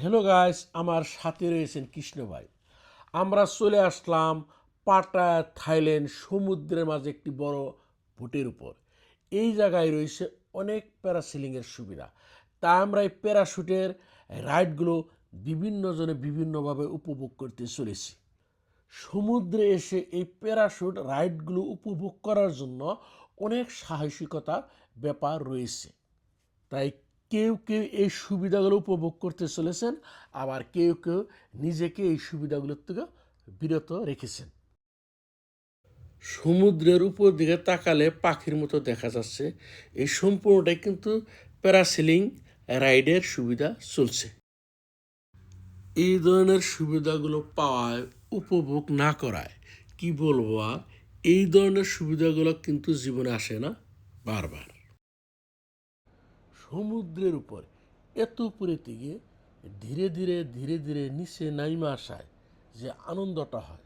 Hello guys, আমার সাথে রয়েছেন কৃষ্ণ ভাই। আমরা চলে আসলাম পাটায়া, থাইল্যান্ড, সমুদ্রের মাঝে একটি বড় বোটের উপর। এই জায়গায় রয়েছে অনেক প্যারাসেলিংয়ের সুবিধা। তাই আমরা এই প্যারাশুটের রাইডগুলো বিভিন্ন জনে বিভিন্নভাবে উপভোগ করতে চলেছি। সমুদ্রে এসে এই প্যারাশুট রাইডগুলো উপভোগ করার জন্য অনেক সাহসিকতার ব্যাপার রয়েছে। তাই কেউ কেউ এই সুবিধাগুলো উপভোগ করতে চলেছেন, আবার কেউ কেউ নিজেকে এই সুবিধাগুলোর থেকে বিরত রেখেছেন। সমুদ্রের উপর দিকে তাকালে পাখির মতো দেখা যাচ্ছে। এই সম্পূর্ণটাই কিন্তু প্যারাসেলিং রাইডের সুবিধা চলছে। এই ধরনের সুবিধাগুলো পাওয়ায়, উপভোগ না করায় কি বলবো আর, এই ধরনের সুবিধাগুলো কিন্তু জীবনে আসে না বারবার। সমুদ্রের উপর এত উপরে থেকে ধীরে ধীরে ধীরে ধীরে নিচে নাইমা আসায় যে আনন্দটা হয়,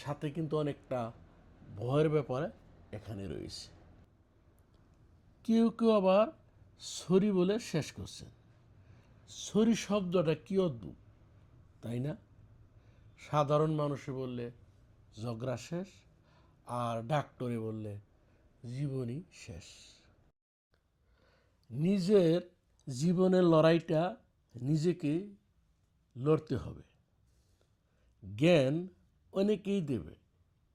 সাথে কিন্তু অনেকটা ভয়ের ব্যাপারে এখানে রয়েছে। কেউ কেউ আবার ছড়ি বলে শেষ করছেন। ছড়ি শব্দটা কি অদ্ভুত, তাই না? সাধারণ মানুষে বললে ঝগড়া শেষ, আর ডাক্তারে বললে জীবনই শেষ। নিজের জীবনের লড়াইটা নিজেকে লড়তে হবে। জ্ঞান অনেকেই দেবে,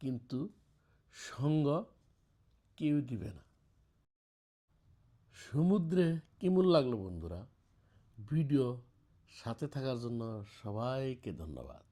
কিন্তু সঙ্গ কেউ দিবে না। সমুদ্রে কেমন লাগলো বন্ধুরা? ভিডিও সাথে থাকার জন্য সবাইকে ধন্যবাদ।